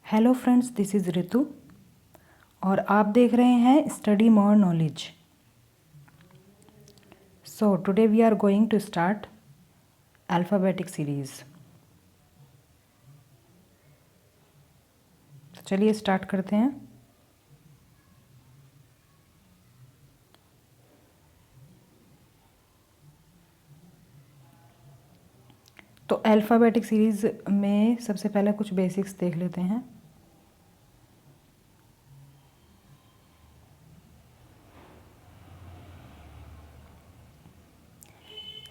Hello friends, this is Ritu और आप देख रहे हैं study more knowledge. So today we are going to start alphabetic series. तो चलिए स्टार्ट करते हैं। तो अल्फ़ाबेटिक सीरीज़ में सबसे पहले कुछ बेसिक्स देख लेते हैं।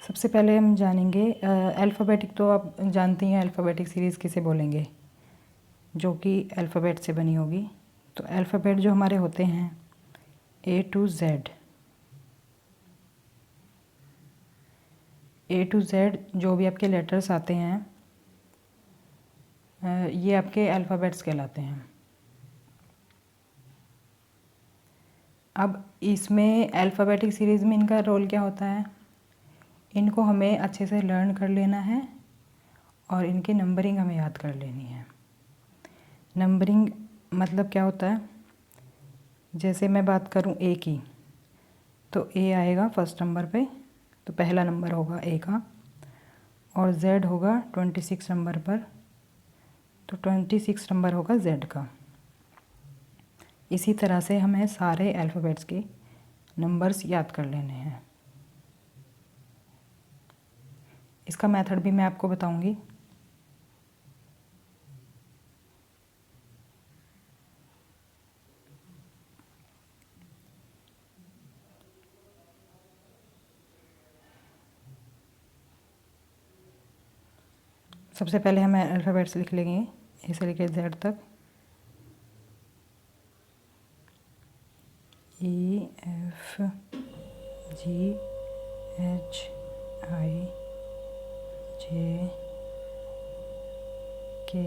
सबसे पहले हम जानेंगे अल्फ़ाबेटिक। तो आप जानती हैं अल्फ़ाबेटिक सीरीज़ किसे बोलेंगे, जो कि अल्फ़ाबेट से बनी होगी। तो अल्फ़ाबेट जो हमारे होते हैं A to Z, A to Z जो भी आपके लेटर्स आते हैं ये आपके अल्फ़ाबेट्स कहलाते हैं। अब इसमें अल्फ़ाबेटिक सीरीज़ में इनका रोल क्या होता है, इनको हमें अच्छे से लर्न कर लेना है और इनकी नंबरिंग हमें याद कर लेनी है। नंबरिंग मतलब क्या होता है, जैसे मैं बात करूं ए की, तो ए आएगा फर्स्ट नंबर पे, तो पहला नंबर होगा ए का, और जेड होगा 26 नंबर पर, तो 26 नंबर होगा जेड का। इसी तरह से हमें सारे अल्फ़ाबेट्स के नंबर्स याद कर लेने हैं। इसका मेथड भी मैं आपको बताऊंगी। सबसे पहले हम अल्फ़ाबेट्स लिख लेंगे ए से लेकर जेड तक। E F G H I J K।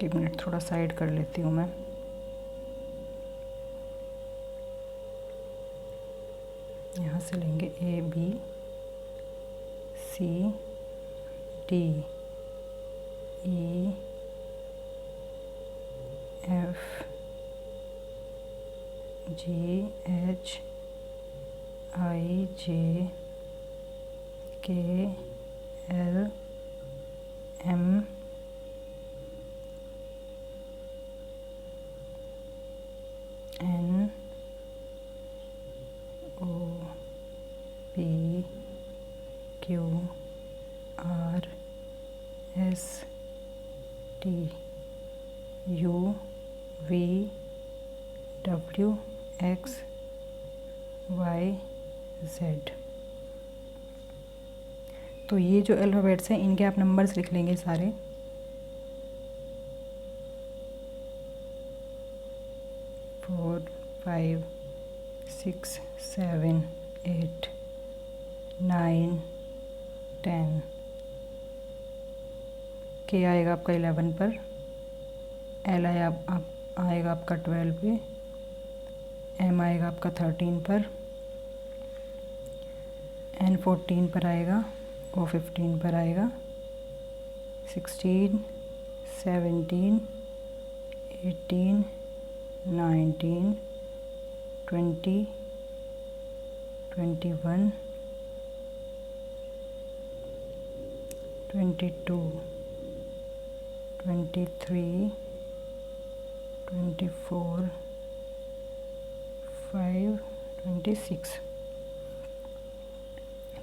एक मिनट थोड़ा साइड कर लेती हूँ मैं। यहाँ से लेंगे A B C D E F G H I J K L M N O P Q R S T U V W X Y Z। तो ये जो अल्फ़ाबेट्स हैं इनके आप नंबर्स लिख लेंगे सारे। 4 5 6 7 8 9 10। के आएगा आपका 11 पर, एल आएगा आपका 12 पे, एम आएगा आपका 13 पर, एन 14 पर आएगा, ओ 15 पर आएगा, 16 17 18 19 20 21 22 23 24 5 26।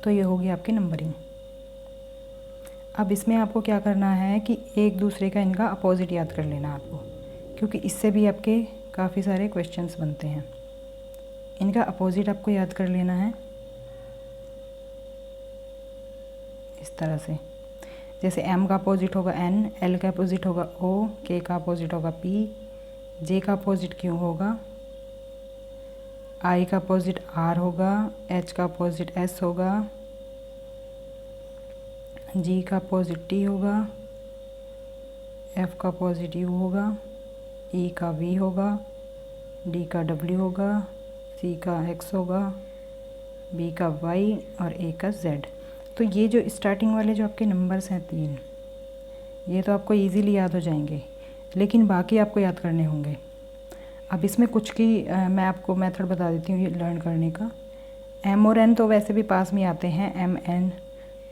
तो ये होगी आपकी नंबरिंग। अब इसमें आपको क्या करना है कि एक दूसरे का इनका अपोजिट याद कर लेना आपको, क्योंकि इससे भी आपके काफ़ी सारे क्वेश्चंस बनते हैं। इनका अपोजिट आपको याद कर लेना है इस तरह से। जैसे एम का अपोजिट होगा एन, एल का अपोजिट होगा ओ, के का अपोजिट होगा पी, जे का अपोजिट क्यू होगा, आई का अपोजिट आर होगा, एच का अपोजिट एस होगा, जी का अपोजिट टी होगा, एफ का अपोजिट यू होगा, ई का वी होगा, डी का डब्ल्यू होगा, सी का एक्स होगा, बी का वाई और ए का जेड। तो ये जो स्टार्टिंग वाले जो आपके नंबर्स हैं 3, ये तो आपको इजीली याद हो जाएंगे, लेकिन बाकी आपको याद करने होंगे। अब इसमें कुछ की मैं आपको मेथड बता देती हूँ ये लर्न करने का। एम और एन तो वैसे भी पास में आते हैं, एम एन,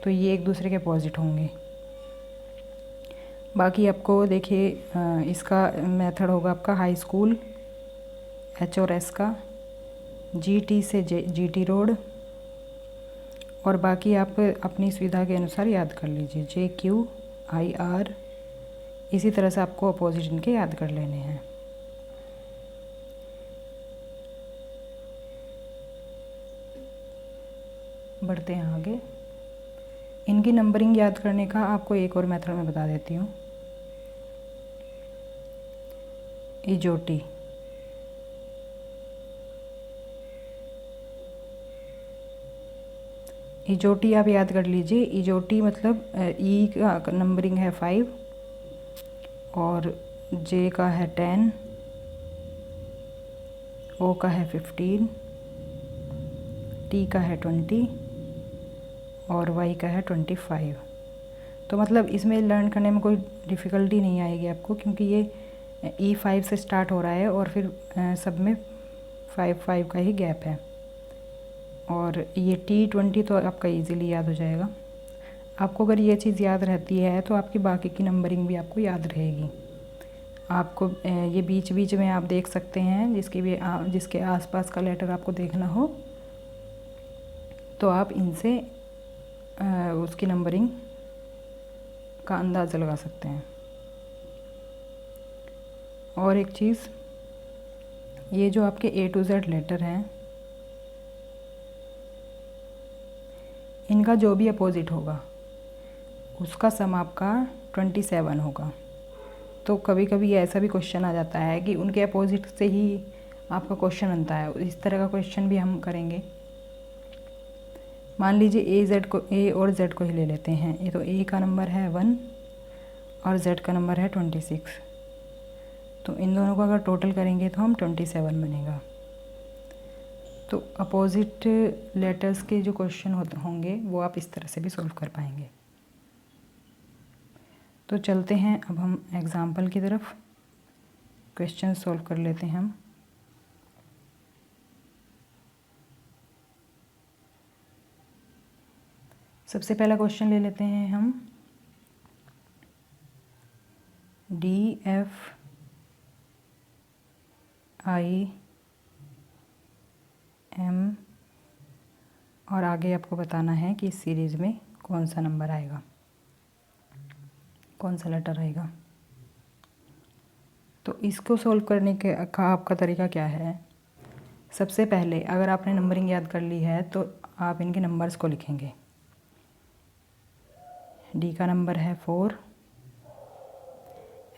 तो ये एक दूसरे के अपोजिट होंगे। बाकी आपको देखिए इसका मेथड होगा आपका हाई स्कूल, एच और एस का, जी टी से जी टी रोड, और बाकी आप अपनी सुविधा के अनुसार याद कर लीजिए, जे क्यू आई आर। इसी तरह से आपको अपोजिट इनके याद कर लेने हैं। बढ़ते हैं आगे। इनकी नंबरिंग याद करने का आपको एक और मेथड मैं बता देती हूँ। इजोटी, इजोटी आप याद कर लीजिए। इजोटी मतलब ई का नंबरिंग है 5 और जे का है 10, ओ का है 15, टी का है 20 और वाई का है 25। तो मतलब इसमें लर्न करने में कोई डिफ़िकल्टी नहीं आएगी आपको, क्योंकि ये E5 से स्टार्ट हो रहा है और फिर सब में 5 का ही गैप है। और ये T20 तो आपका इजीली याद हो जाएगा। आपको अगर ये चीज़ याद रहती है तो आपकी बाकी की नंबरिंग भी आपको याद रहेगी। आपको ये बीच बीच में आप देख सकते हैं, जिसके आसपास का लेटर आपको देखना हो तो आप इनसे उसकी नंबरिंग का अंदाज़ा लगा सकते हैं। और एक चीज़, ये जो आपके A to Z लेटर हैं, इनका जो भी अपोजिट होगा उसका सम आपका 27 होगा। तो कभी कभी ऐसा भी क्वेश्चन आ जाता है कि उनके अपोजिट से ही आपका क्वेश्चन बनता है। इस तरह का क्वेश्चन भी हम करेंगे। मान लीजिए A और Z को ही ले लेते हैं। ये तो A का नंबर है 1 और Z का नंबर है 26, तो इन दोनों को अगर टोटल करेंगे तो हम 27 बनेगा। तो अपोजिट लेटर्स के जो क्वेश्चन होंगे वो आप इस तरह से भी सॉल्व कर पाएंगे। तो चलते हैं अब हम एग्ज़ाम्पल की तरफ, क्वेश्चन सॉल्व कर लेते हैं हम। सबसे पहला क्वेश्चन ले लेते हैं हम, DFI M, और आगे आपको बताना है कि इस सीरीज़ में कौन सा नंबर आएगा, कौन सा लेटर आएगा। तो इसको सॉल्व करने का आपका तरीका क्या है। सबसे पहले अगर आपने नंबरिंग याद कर ली है तो आप इनके नंबर्स को लिखेंगे। डी का नंबर है 4,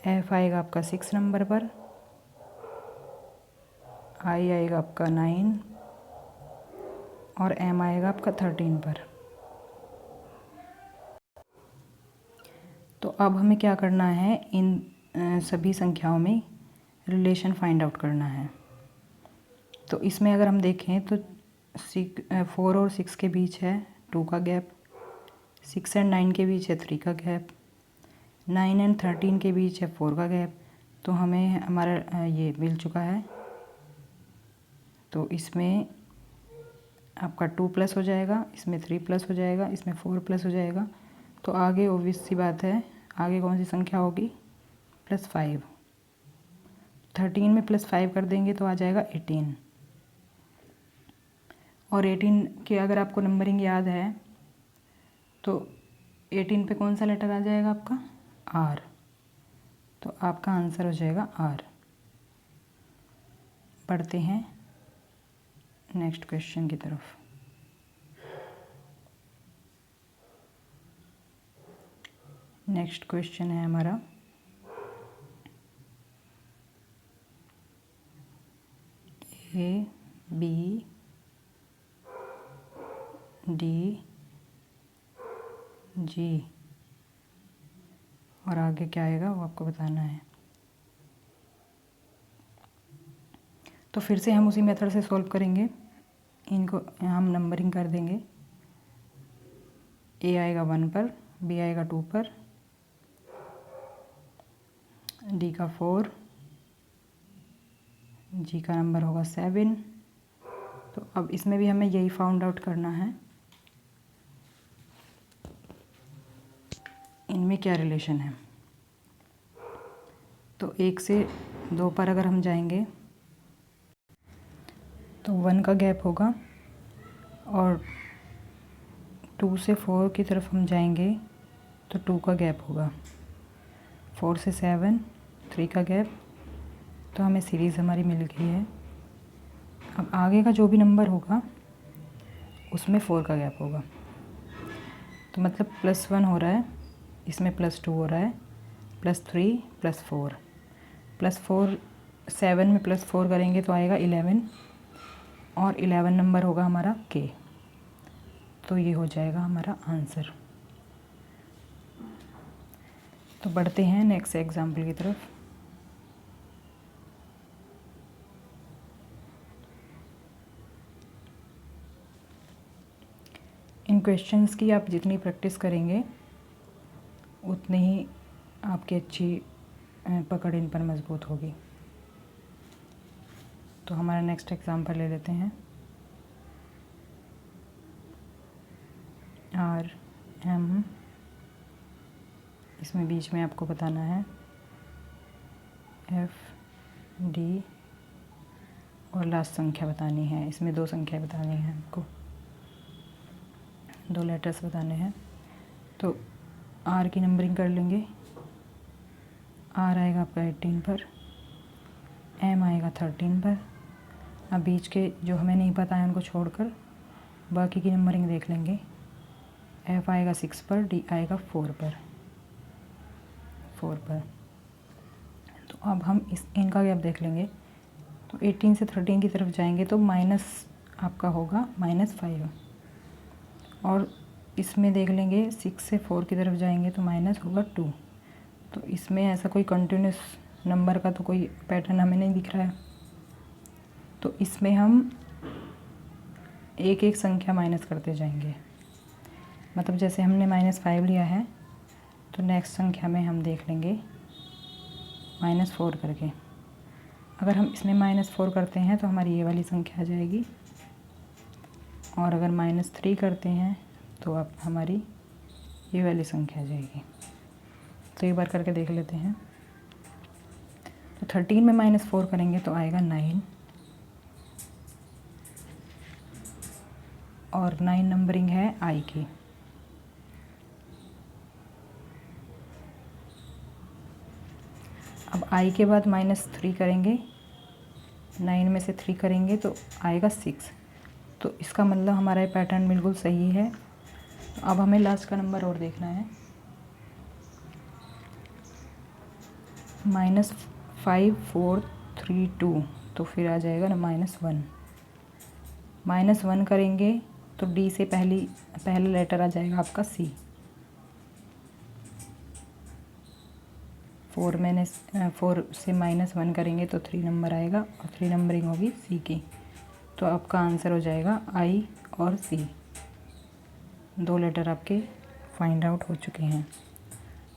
एफ आएगा आपका 6 नंबर पर, आई आएगा आपका 9 और एम आएगा आपका 13 पर। तो अब हमें क्या करना है, इन सभी संख्याओं में रिलेशन फाइंड आउट करना है। तो इसमें अगर हम देखें तो 4 और 6 के बीच है 2 का गैप, 6 एंड 9 के बीच है 3 का गैप, 9 एंड 13 के बीच है 4 का गैप। तो हमें हमारा ये मिल चुका है। तो इसमें आपका 2 प्लस हो जाएगा, इसमें 3 प्लस हो जाएगा, इसमें 4 प्लस हो जाएगा। तो आगे ऑब्वियस सी बात है, आगे कौन सी संख्या होगी, +5। 13 में +5 कर देंगे तो आ जाएगा 18। और 18 के अगर आपको नंबरिंग याद है तो 18 पे कौन सा लेटर आ जाएगा आपका, R। तो आपका आंसर हो जाएगा R। पढ़ते हैं नेक्स्ट क्वेश्चन की तरफ। नेक्स्ट क्वेश्चन है हमारा ABD, G, और आगे क्या आएगा वो आपको बताना है। तो फिर से हम उसी मेथड से सॉल्व करेंगे। इनको हम नंबरिंग कर देंगे। A आएगा 1 पर, B आएगा 2 पर, डी का 4, जी का नंबर होगा 7। तो अब इसमें भी हमें यही फाउंड आउट करना है, इनमें क्या रिलेशन है। तो 1 से 2 पर अगर हम जाएंगे तो 1 का गैप होगा, और 2 से 4 की तरफ हम जाएंगे तो 2 का गैप होगा। 4 से 7, 3 का गैप। तो हमें सीरीज़ हमारी मिल गई है। अब आगे का जो भी नंबर होगा उसमें 4 का गैप होगा। तो मतलब +1 हो रहा है, इसमें +2 हो रहा है, +3 +4 +4, 7 में +4 करेंगे तो आएगा 11, और 11 नंबर होगा हमारा के। तो ये हो जाएगा हमारा आंसर। तो बढ़ते हैं नेक्स्ट एग्जाम्पल की तरफ। इन क्वेश्चंस की आप जितनी प्रैक्टिस करेंगे उतनी ही आपकी अच्छी पकड़ इन पर मजबूत होगी। तो हमारा नेक्स्ट एग्जाम्पल ले लेते हैं। RM, इसमें बीच में आपको बताना है FD, और लास्ट संख्या बतानी है। इसमें 2 संख्या बतानी है आपको, 2 लेटर्स बताने हैं। तो R की नंबरिंग कर लेंगे। R आएगा आपका 18 पर, M आएगा 13 पर। अब बीच के जो हमें नहीं पता है उनको छोड़कर बाकी की नंबरिंग देख लेंगे। F आएगा 6 पर, D आएगा 4 पर। तो अब हम इनका गैप देख लेंगे। तो 18 से 13 की तरफ जाएंगे तो माइनस आपका होगा -5, और इसमें देख लेंगे 6 से 4 की तरफ जाएंगे तो माइनस होगा 2। तो इसमें ऐसा कोई कंटिन्यूस नंबर का तो कोई पैटर्न हमें नहीं दिख रहा है। तो इसमें हम एक एक संख्या माइनस करते जाएंगे। मतलब जैसे हमने -5 लिया है तो नेक्स्ट संख्या में हम देख लेंगे -4 करके। अगर हम इसमें -4 करते हैं तो हमारी ये वाली संख्या आ जाएगी, और अगर -3 करते हैं तो अब हमारी ये वाली संख्या आ जाएगी। तो एक बार करके देख लेते हैं। तो 13 में -4 करेंगे तो आएगा 9, और 9 नंबरिंग है I की। अब I के बाद -3 करेंगे, 9 में से 3 करेंगे तो आएगा 6। तो इसका मतलब हमारा ये पैटर्न बिल्कुल सही है। तो अब हमें लास्ट का नंबर और देखना है। -5 4 3 2, तो फिर आ जाएगा ना -1। -1 करेंगे तो D से पहला लेटर आ जाएगा आपका C। 4 से -1 करेंगे तो 3 नंबर आएगा, और 3 नंबरिंग होगी C की। तो आपका आंसर हो जाएगा I और C। 2 लेटर आपके फाइंड आउट हो चुके हैं।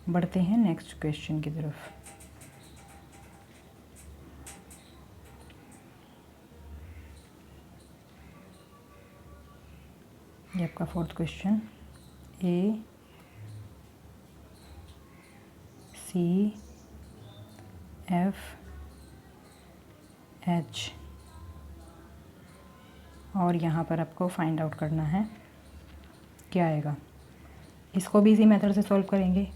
बढ़ते हैं नेक्स्ट क्वेश्चन की तरफ। ये आपका 4th question. A C F H, और यहाँ पर आपको फाइंड आउट करना है क्या आएगा। इसको भी इसी मेथड से सॉल्व करेंगे।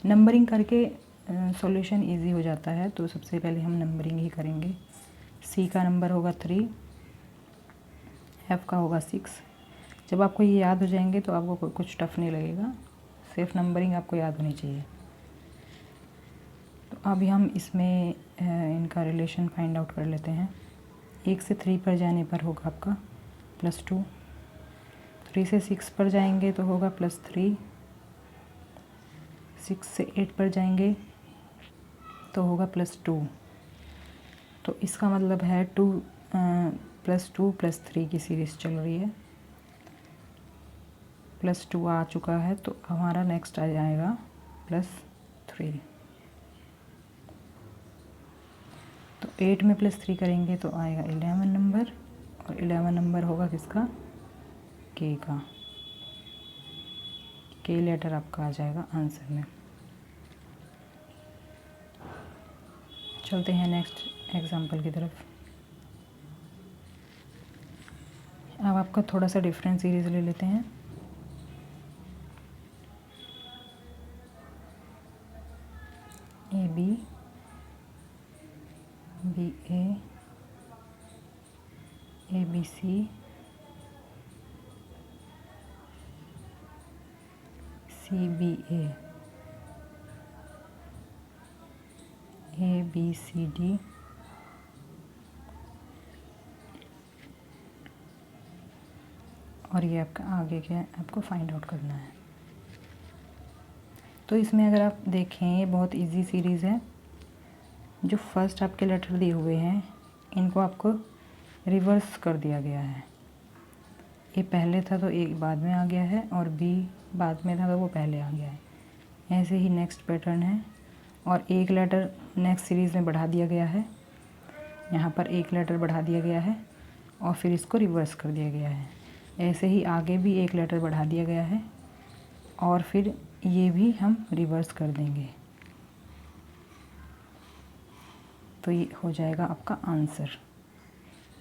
नंबरिंग करके सॉल्यूशन इजी हो जाता है। तो सबसे पहले हम नंबरिंग ही करेंगे। C का नंबर होगा 3, F का होगा 6। जब आपको ये याद हो जाएंगे तो आपको कुछ टफ नहीं लगेगा, सिर्फ नंबरिंग आपको याद होनी चाहिए। तो अभी हम इसमें इनका रिलेशन फाइंड आउट कर लेते हैं। 1 से 3 पर जाने पर होगा आपका +2, 3 से 6 पर जाएंगे तो होगा +3, 6 से 8 पर जाएंगे तो होगा +2। तो इसका मतलब है +2 +3 की सीरीज़ चल रही है। +2 आ चुका है तो हमारा नेक्स्ट आ जाएगा +3। तो 8 में +3 करेंगे तो आएगा 11 नंबर, और 11 नंबर होगा किसका, के का। के लेटर आपका आ जाएगा आंसर में। चलते हैं नेक्स्ट एग्जाम्पल की तरफ। अब आपका थोड़ा सा डिफरेंट सीरीज़ ले लेते हैं। AB, BA, ABC, CBA, ABCD, और ये आपका आगे क्या है, आपको फाइंड आउट करना है। तो इसमें अगर आप देखें, ये बहुत इजी सीरीज़ है। जो फर्स्ट आपके लेटर दिए हुए हैं इनको आपको रिवर्स कर दिया गया है। ए पहले था तो एक बाद में आ गया है, और बी बाद में था तो वो पहले आ गया है। ऐसे ही नेक्स्ट पैटर्न है, और एक लेटर नेक्स्ट सीरीज़ में बढ़ा दिया गया है। यहाँ पर एक लेटर बढ़ा दिया गया है और फिर इसको रिवर्स कर दिया गया है। ऐसे ही आगे भी एक लेटर बढ़ा दिया गया है और फिर ये भी हम रिवर्स कर देंगे, तो ये हो जाएगा आपका आंसर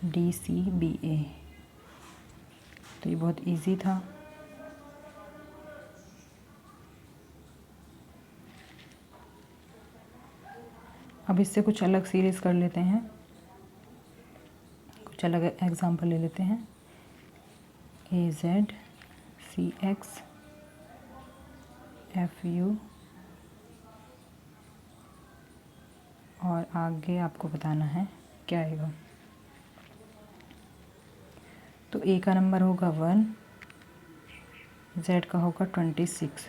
DCBA। तो ये बहुत इजी था। अब इससे कुछ अलग सीरीज़ कर लेते हैं, कुछ अलग एग्जांपल ले लेते हैं। AZ, CX, FU, और आगे आपको बताना है क्या आएगा। तो A का नंबर होगा 1, Z का होगा 26।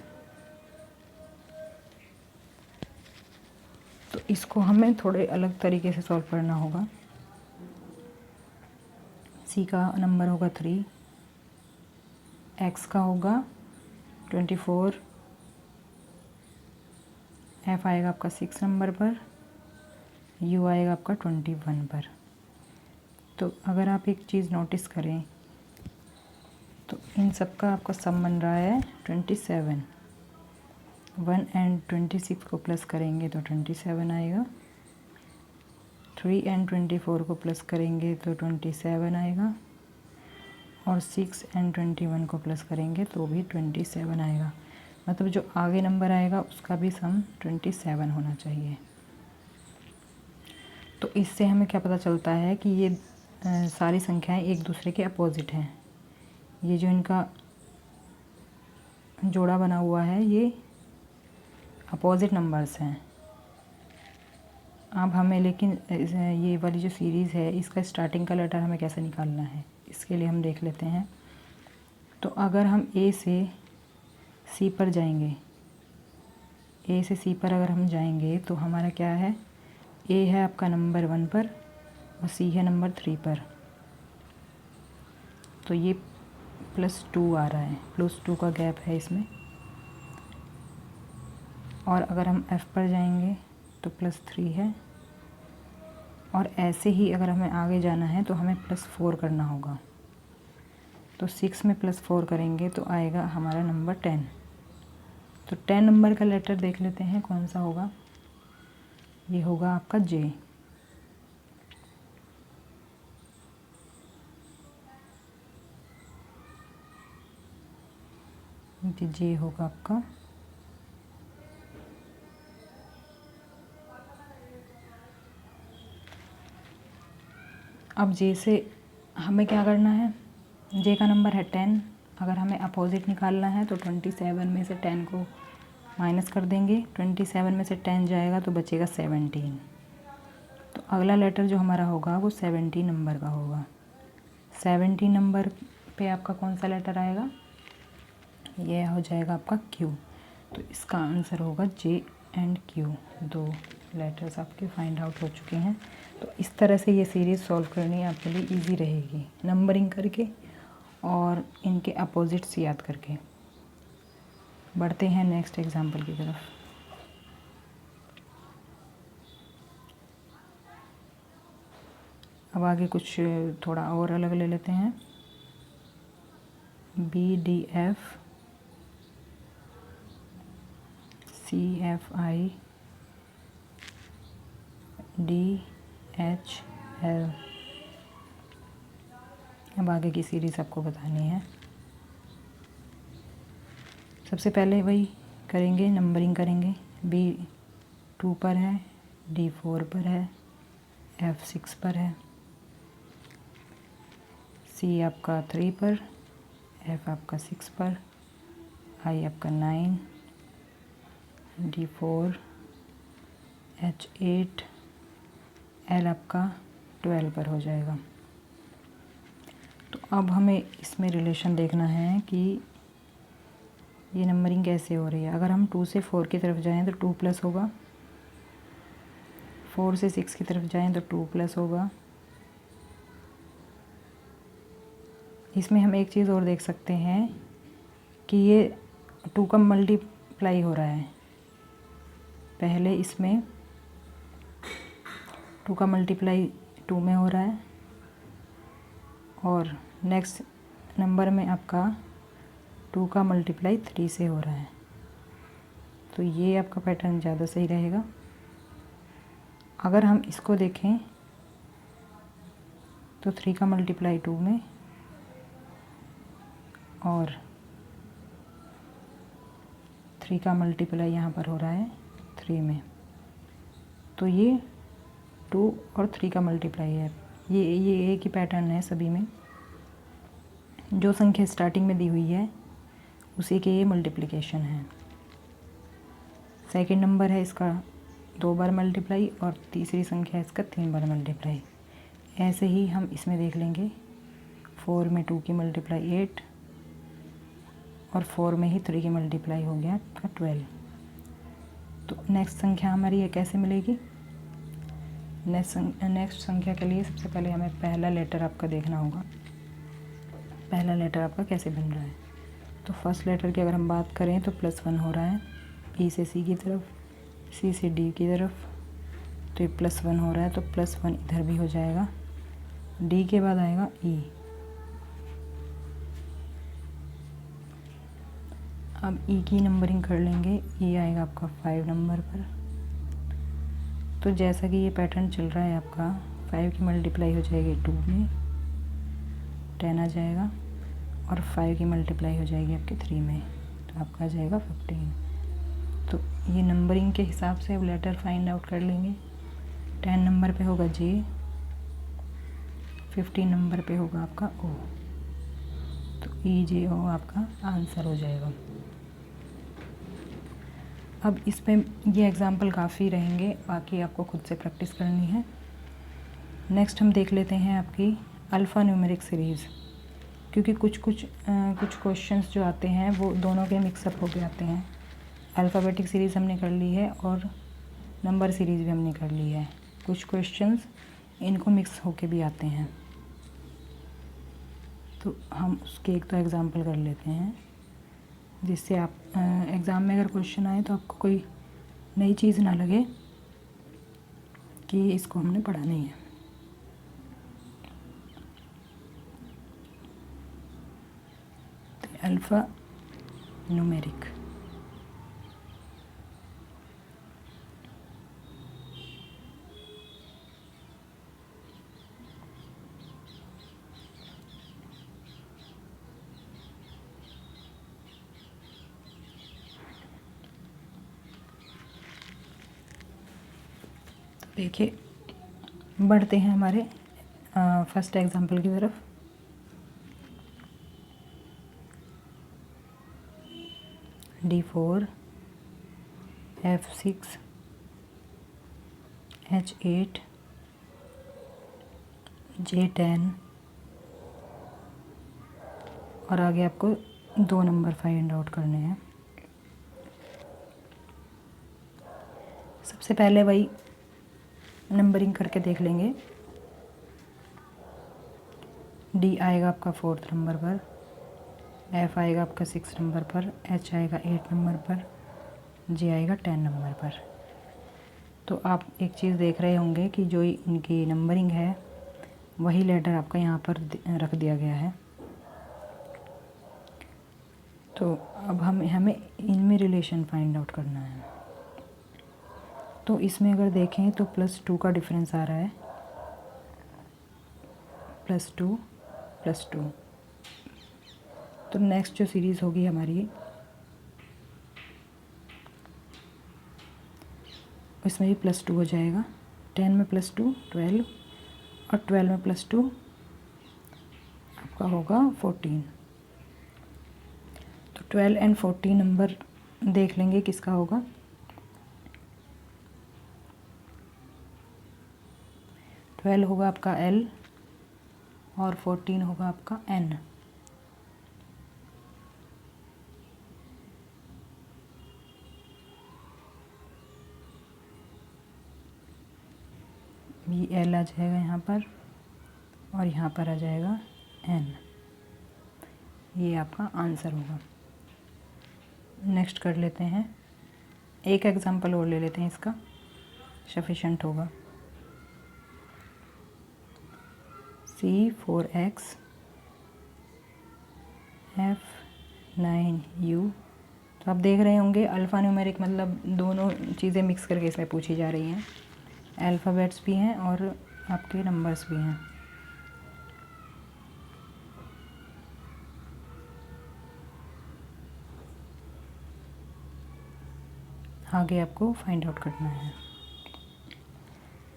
तो इसको हमें थोड़े अलग तरीके से सॉल्व करना होगा। C का नंबर होगा 3, X का होगा 24, F आएगा आपका 6 नंबर पर, U आएगा आपका 21 पर। तो अगर आप एक चीज़ नोटिस करें तो इन सब का आपका सम बन रहा है 27। 1 एंड 26 को प्लस करेंगे तो 27 आएगा। 3 एंड 24 को प्लस करेंगे तो 27 आएगा, और 6 एंड 21 को प्लस करेंगे तो भी 27 आएगा। मतलब जो आगे नंबर आएगा उसका भी सम 27 होना चाहिए। तो इससे हमें क्या पता चलता है कि ये सारी संख्याएं एक दूसरे के अपोजिट हैं। ये जो इनका जोड़ा बना हुआ है ये अपोजिट नंबर्स हैं। अब हमें लेकिन ये वाली जो सीरीज़ है इसका स्टार्टिंग का लेटर हमें कैसे निकालना है, इसके लिए हम देख लेते हैं। तो अगर हम A से C पर जाएंगे, A से C पर अगर हम जाएंगे तो हमारा क्या है, A है आपका नंबर 1 पर और C है नंबर 3 पर। तो ये +2 आ रहा है, +2 का गैप है इसमें। और अगर हम F पर जाएंगे तो +3 है, और ऐसे ही अगर हमें आगे जाना है तो हमें +4 करना होगा। तो 6 में +4 करेंगे तो आएगा हमारा नंबर 10। तो 10 नंबर का लेटर देख लेते हैं कौन सा होगा। ये होगा आपका J। J होगा आपका। अब J से हमें क्या करना है, J का नंबर है 10। अगर हमें अपोजिट निकालना है तो 27 में से 10 को माइनस कर देंगे। 27 में से 10 जाएगा तो बचेगा 17। तो अगला लेटर जो हमारा होगा वो 17 नंबर का होगा। 17 नंबर पे आपका कौन सा लेटर आएगा, ये हो जाएगा आपका Q। तो इसका आंसर होगा J एंड Q। 2 लेटर्स आपके फाइंड आउट हो चुके हैं। तो इस तरह से ये सीरीज़ सॉल्व करनी आपके लिए इजी रहेगी, नंबरिंग करके और इनके अपोजिट्स याद करके। बढ़ते हैं नेक्स्ट एग्जाम्पल की तरफ। अब आगे कुछ थोड़ा और अलग ले लेते हैं। BDF CFI DHL। अब आगे की सीरीज़ आपको बतानी है। सबसे पहले वही करेंगे, नंबरिंग करेंगे। B2 पर है, D4 पर है, F6 पर है, C आपका 3 पर, F आपका 6 पर, I आपका 9, D4, H8, L आपका 12 पर हो जाएगा। तो अब हमें इसमें रिलेशन देखना है कि ये नंबरिंग कैसे हो रही है। अगर हम 2 से 4 की तरफ जाएं तो 2 प्लस होगा, 4 से 6 की तरफ जाएं तो 2 प्लस होगा। इसमें हम एक चीज़ और देख सकते हैं कि ये 2 का मल्टीप्लाई हो रहा है। पहले इसमें 2 का मल्टीप्लाई 2 में हो रहा है और नेक्स्ट नंबर में आपका 2 का मल्टीप्लाई 3 से हो रहा है। तो ये आपका पैटर्न ज़्यादा सही रहेगा। अगर हम इसको देखें तो 3 का मल्टीप्लाई 2 में और 3 का मल्टीप्लाई यहाँ पर हो रहा है 3 में। तो ये 2 और 3 का मल्टीप्लाई है। ये एक ही पैटर्न है सभी में। जो संख्या स्टार्टिंग में दी हुई है उसी के ये मल्टीप्लिकेशन है। सेकंड नंबर है इसका 2 बार मल्टीप्लाई और तीसरी संख्या है इसका 3 बार मल्टीप्लाई। ऐसे ही हम इसमें देख लेंगे। 4 में 2 की मल्टीप्लाई 8 और 4 में ही 3 की मल्टीप्लाई हो गया आपका 12। तो नेक्स्ट संख्या हमारी ये कैसे मिलेगी। नेक्स्ट संख्या के लिए सबसे पहले हमें पहला लेटर आपका देखना होगा। पहला लेटर आपका कैसे बन रहा है। तो फर्स्ट लेटर की अगर हम बात करें तो +1 हो रहा है E से C की तरफ, C से D की तरफ। तो ये +1 हो रहा है तो +1 इधर भी हो जाएगा। D के बाद आएगा E। अब E की नंबरिंग कर लेंगे। E आएगा आपका 5 नंबर पर। तो जैसा कि ये पैटर्न चल रहा है आपका 5 की मल्टीप्लाई हो जाएगी 2 में, 10 आ जाएगा और 5 की मल्टीप्लाई हो जाएगी आपके 3 में, तो आपका आ जाएगा 15। तो ये नंबरिंग के हिसाब से अब लेटर फाइंड आउट कर लेंगे। 10 नंबर पे होगा J, 15 नंबर पे होगा आपका O। तो EJO आपका आंसर हो जाएगा। अब इस पे ये एग्ज़ाम्पल काफ़ी रहेंगे, बाकी आपको खुद से प्रैक्टिस करनी है। नेक्स्ट हम देख लेते हैं आपकी अल्फ़ा न्यूमेरिक सीरीज़, क्योंकि कुछ क्वेश्चंस जो आते हैं वो दोनों के मिक्सअप होके आते हैं। अल्फ़ाबेटिक सीरीज़ हमने कर ली है और नंबर सीरीज़ भी हमने कर ली है। कुछ क्वेश्चंस इनको मिक्स होके भी आते हैं, तो हम उसके एक तो एग्ज़ाम्पल कर लेते हैं, जिससे आप एग्ज़ाम में अगर क्वेश्चन आए तो आपको कोई नई चीज़ ना लगे कि इसको हमने पढ़ा नहीं है। तो अल्फ़ा न्यूमेरिक, देखिए बढ़ते हैं हमारे फर्स्ट एग्जाम्पल की तरफ। D4, F6, H8, J10 और आगे आपको 2 नंबर फाइंड आउट करने हैं। सबसे पहले वही नंबरिंग करके देख लेंगे। D आएगा आपका 4th नंबर पर, F आएगा आपका 6 नंबर पर, H आएगा 8 नंबर पर, J आएगा 10 नंबर पर। तो आप एक चीज़ देख रहे होंगे कि जो इनकी नंबरिंग है वही लेटर आपका यहाँ पर रख दिया गया है। तो अब हमें इनमें रिलेशन फाइंड आउट करना है। तो इसमें अगर देखें तो +2 का डिफरेंस आ रहा है, +2 +2। तो नेक्स्ट जो सीरीज़ होगी हमारी, इसमें भी +2 हो जाएगा। 10 में +2 12, और 12 में +2 आपका होगा 14। तो 12 एंड 14 नंबर देख लेंगे किसका होगा। 12 होगा आपका L और 14 होगा आपका N। ये L आ जाएगा यहाँ पर, और यहाँ पर आ जाएगा N। ये आपका आंसर होगा। नेक्स्ट कर लेते हैं, एक एग्जांपल और ले लेते हैं, इसका सफिशेंट होगा। C4X F9U। तो आप देख रहे होंगे अल्फ़ा न्यूमेरिक मतलब दोनों चीज़ें मिक्स करके इसमें पूछी जा रही हैं। अल्फ़ाबेट्स भी हैं और आपके नंबर्स भी हैं। आगे आपको फाइंड आउट करना है।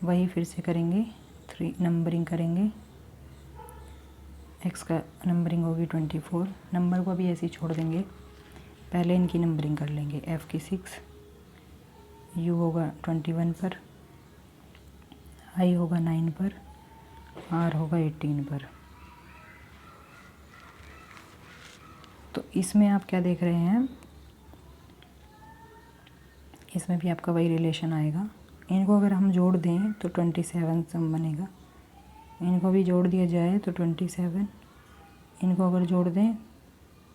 वही फिर से करेंगे, 3 नंबरिंग करेंगे। एक्स का नंबरिंग होगी 24। नंबर को भी ऐसे ही छोड़ देंगे, पहले इनकी नंबरिंग कर लेंगे। एफ़ की 6, यू होगा 21 पर, आई होगा 9 पर, आर होगा 18 पर। तो इसमें आप क्या देख रहे हैं, इसमें भी आपका वही रिलेशन आएगा। इनको अगर हम जोड़ दें तो 27 सम बनेगा। इनको भी जोड़ दिया जाए तो 27, इनको अगर जोड़ दें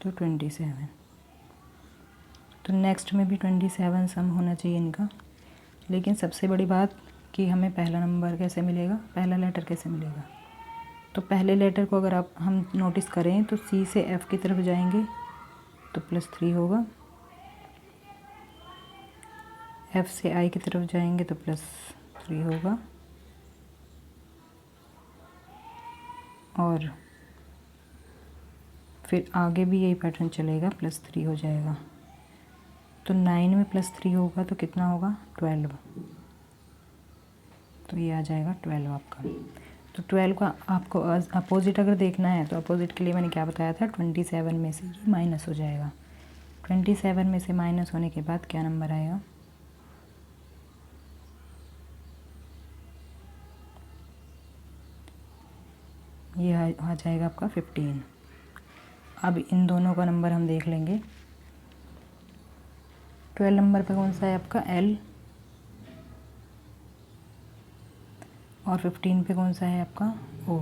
तो 27। तो नेक्स्ट में भी 27 सम होना चाहिए इनका। लेकिन सबसे बड़ी बात कि हमें पहला नंबर कैसे मिलेगा, पहला लेटर कैसे मिलेगा। तो पहले लेटर को अगर हम नोटिस करें तो सी से एफ़ की तरफ जाएंगे तो +3 होगा, एफ़ से आई की तरफ जाएंगे तो +3 होगा, और फिर आगे भी यही पैटर्न चलेगा, +3 हो जाएगा। तो 9 में +3 होगा तो कितना होगा, 12। तो ये आ जाएगा 12 आपका। तो 12 का आपको अपोजिट अगर देखना है तो अपोजिट के लिए मैंने क्या बताया था, 27 में से ये माइनस हो जाएगा। 27 में से माइनस होने के बाद क्या नंबर आएगा, ये आ जाएगा आपका 15। अब इन दोनों का नंबर हम देख लेंगे। 12 नंबर पे कौन सा है आपका L, और 15 पे कौन सा है आपका O।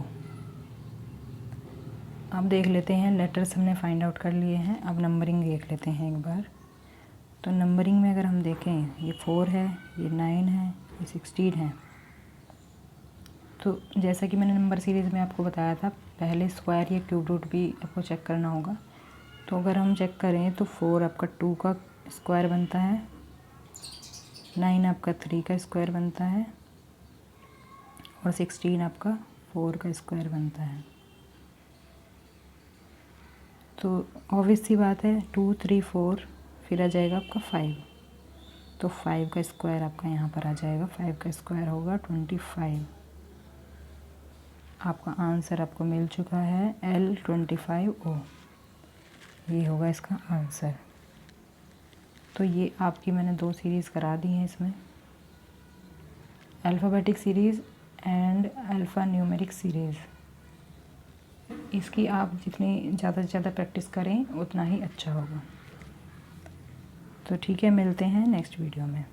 अब देख लेते हैं, लेटर्स हमने फाइंड आउट कर लिए हैं। अब नंबरिंग देख लेते हैं एक बार। तो नंबरिंग में अगर हम देखें, ये 4 है, ये 9 है, ये 16 है। तो जैसा कि मैंने नंबर सीरीज़ में आपको बताया था, पहले स्क्वायर या क्यूब रूट भी आपको चेक करना होगा। तो अगर हम चेक करें तो 4 आपका 2 का स्क्वायर बनता है, 9 आपका 3 का स्क्वायर बनता है, और 16 आपका 4 का स्क्वायर बनता है। तो ऑब्वियस सी बात है, 2 3 4 फिर आ जाएगा आपका 5। तो 5 का स्क्वायर आपका यहाँ पर आ जाएगा। 5 का स्क्वायर होगा 25। आपका आंसर आपको मिल चुका है L25O। ये होगा इसका आंसर। तो ये आपकी मैंने 2 सीरीज़ करा दी हैं इसमें, alphabetic series and alpha numeric series. इसकी आप जितनी ज़्यादा से ज़्यादा प्रैक्टिस करें उतना ही अच्छा होगा। तो ठीक है, मिलते हैं नेक्स्ट वीडियो में।